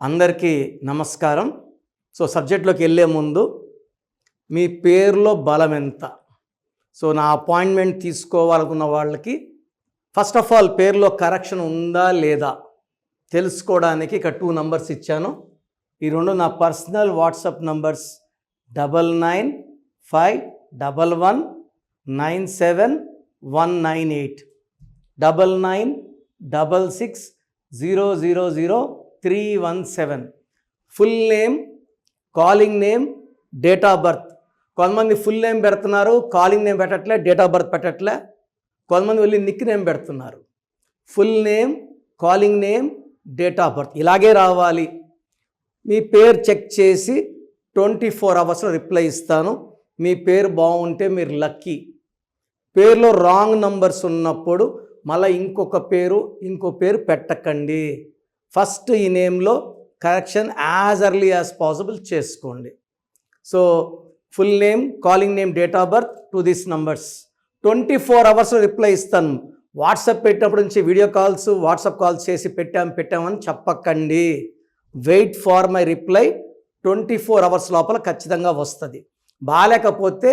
అందరికీ నమస్కారం. సబ్జెక్ట్లోకి వెళ్ళే ముందు మీ పేరులో బలం ఎంత? నా అపాయింట్మెంట్ తీసుకోవాలనుకున్న వాళ్ళకి ఫస్ట్ ఆఫ్ ఆల్ పేరులో కరెక్షన్ ఉందా లేదా తెలుసుకోవడానికి ఇక 2 నంబర్స్ ఇచ్చాను. ఈ రెండు నా personal WhatsApp numbers 9951197198 9966000317. Full name, calling name, date of birth. కొంతమంది ఫుల్ నేమ్ పెడుతున్నారు, కాలింగ్ నేమ్ పెట్టట్లే, డేట్ ఆఫ్ బర్త్ పెట్టట్లే. కొంతమంది వెళ్ళి నిక్ నేమ్ పెడుతున్నారు. Full name, calling name, date of birth ఇలాగే రావాలి. మీ పేరు చెక్ చేసి 24 అవర్స్లో రిప్లై ఇస్తాను. మీ పేరు బాగుంటే మీరు లక్కీ. పేరులో రాంగ్ నంబర్స్ ఉన్నప్పుడు మళ్ళీ ఇంకో పేరు పెట్టకండి. ఫస్ట్ ఈ నేమ్లో correction as early as possible చేసుకోండి. Full name, calling name, date of birth to this numbers 24 అవర్స్లో రిప్లై ఇస్తాను. వాట్సాప్ పెట్టినప్పటి నుంచి వీడియో కాల్స్, వాట్సాప్ కాల్స్ చేసి పెట్టామని చెప్పకండి. Wait for my reply. 24 hours లోపల ఖచ్చితంగా వస్తుంది. బాగాలేకపోతే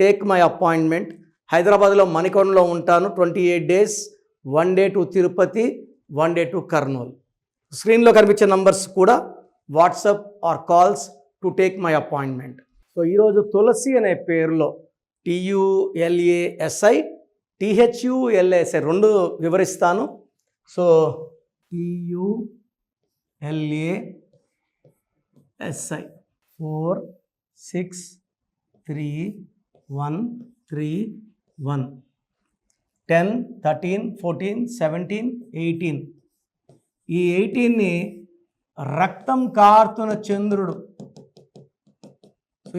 టేక్ మై అపాయింట్మెంట్. హైదరాబాద్లో మణికొండలో ఉంటాను. 28 days, 1 day to Tirupati, 1 day to Kurnool. స్క్రీన్లో కనిపించే నంబర్స్ కూడా WhatsApp or calls to take my appointment. ఈరోజు తులసి అనే పేరులో TULASI, THULASI రెండు వివరిస్తాను. TULASI 4 6 3 1 3 1 10 13 14 17 18. ఈ 18ని రక్తం కారుతున్న చంద్రుడు.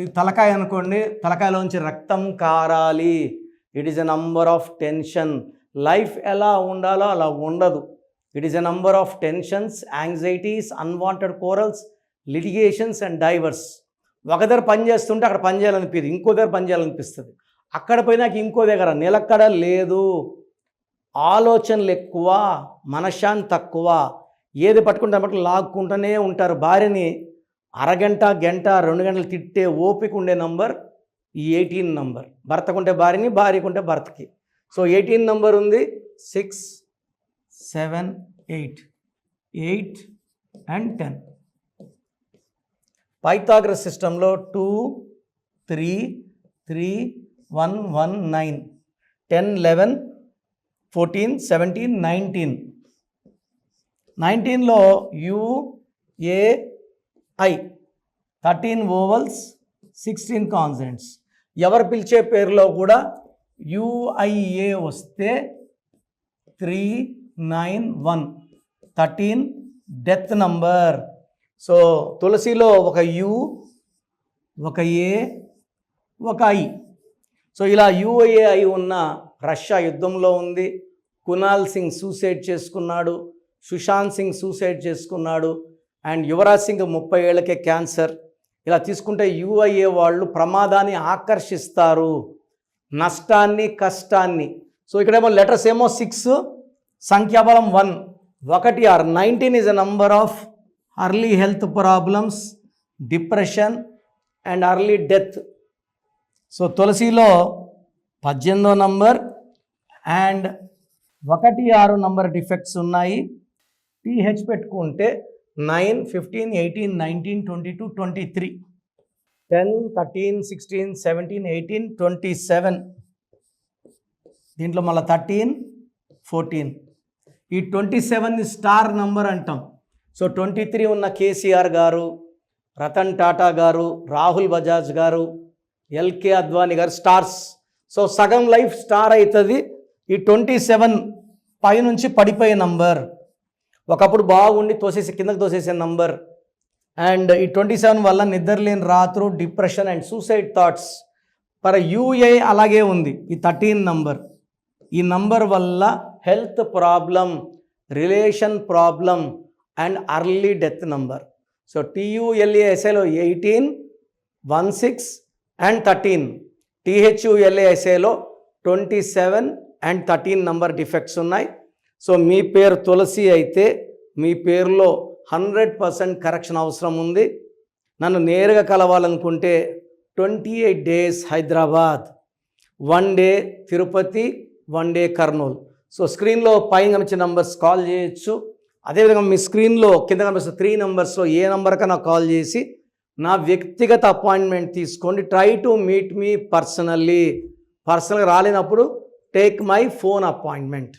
ఈ తలకాయ అనుకోండి, తలకాయలోంచి రక్తం కారాలి. It is a number of tension. Life ఎలా ఉండాలో అలా ఉండదు. It is a number of tensions, anxieties, unwanted quarrels, litigations and divorce. ఒక దగ్గర పని చేస్తుంటే అక్కడ పని చేయాలనిపిస్తుంది, ఇంకో దగ్గర పని చేయాలనిపిస్తుంది. అక్కడ పోయినాక ఇంకో దగ్గర నిలకడ లేదు. ఆలోచనలు ఎక్కువ, మనశ్శాంతి తక్కువ. ఏది పట్టుకుంటే బట్టి లాక్కుంటూనే ఉంటారు. భార్యని అరగంట, గంట, 2 గంటలు తిట్టే ఓపిక ఉండే నంబర్ ఈ 18 నంబర్. భర్తకుంటే భార్యని, భార్యకుంటే భర్తకి. 18 నంబర్ ఉంది. 6 7 8 8 and 10. పైథాగరస్ సిస్టంలో 2 3 3 1 1 9 10 11 14 17 19. 19లో UAI 13 vowels 16 consonants. ఎవరు పిలిచే పేరులో కూడా UIA వస్తే 391 13 డెత్ నంబర్. తులసిలో ఒక U, ఒక A, ఒక I. ఇలా UAI ఉన్న రష్యా యుద్ధంలో ఉంది. కునాల్ సింగ్ సూసైడ్ చేసుకున్నాడు, సుశాంత్ సింగ్ సూసైడ్ చేసుకున్నాడు, అండ్ యువరాజ్ సింగ్ 30 ఏళ్ళకే క్యాన్సర్. ఇలా తీసుకుంటే UIA వాళ్ళు ప్రమాదాన్ని ఆకర్షిస్తారు, నష్టాన్ని, కష్టాన్ని. ఇక్కడేమో లెటర్స్ ఏమో 6, సంఖ్యాబలం 1 1 6. 19 is a number of early health problems, depression and early death. తులసిలో 18వ నంబర్ అండ్ 1 6 నంబర్ డిఫెక్ట్స్ ఉన్నాయి. TH పెట్టుకుంటే 9 15 18 19 22 23 10 13 16 17 18 27. దీంట్లో మళ్ళీ 13 14. ఈ 27ని స్టార్ నంబర్ అంటాం. 23 ఉన్న కేసీఆర్ గారు, రతన్ టాటా గారు, రాహుల్ బజాజ్ గారు, LK అద్వానీ గారు స్టార్స్. సగం లైఫ్ స్టార్ అవుతుంది. ఈ 27 పైనుంచి పడిపోయే నంబర్. ఒకప్పుడు బాగుండి కిందకు తోసేసే నంబర్. అండ్ ఈ 27 వల్ల నిద్రలేని రాత్రు, depression and suicide thoughts. UAI అలాగే ఉంది. ఈ 13 నంబర్. ఈ నంబర్ వల్ల health problem, relation problem and early death number. TULASIలో 18 16 and 13. THULASIలో 27 and 13 నంబర్ డిఫెక్ట్స్ ఉన్నాయి. మీ పేరు తులసి అయితే మీ పేరులో 100% కరెక్షన్ అవసరం ఉంది. నన్ను నేరుగా కలవాలనుకుంటే 28 days Hyderabad, 1 day Tirupati, 1 day Kurnool. So స్క్రీన్లో పైన కనిపించే నంబర్స్ కాల్ చేయొచ్చు. అదేవిధంగా మీ స్క్రీన్లో కింద కనిపిస్తున్న 3 నంబర్స్లో ఏ నంబర్కైనా కాల్ చేసి నా వ్యక్తిగత అపాయింట్మెంట్ తీసుకోండి. ట్రై టు మీట్ మీ పర్సనల్గా రాలేనప్పుడు టేక్ మై ఫోన్ అపాయింట్మెంట్.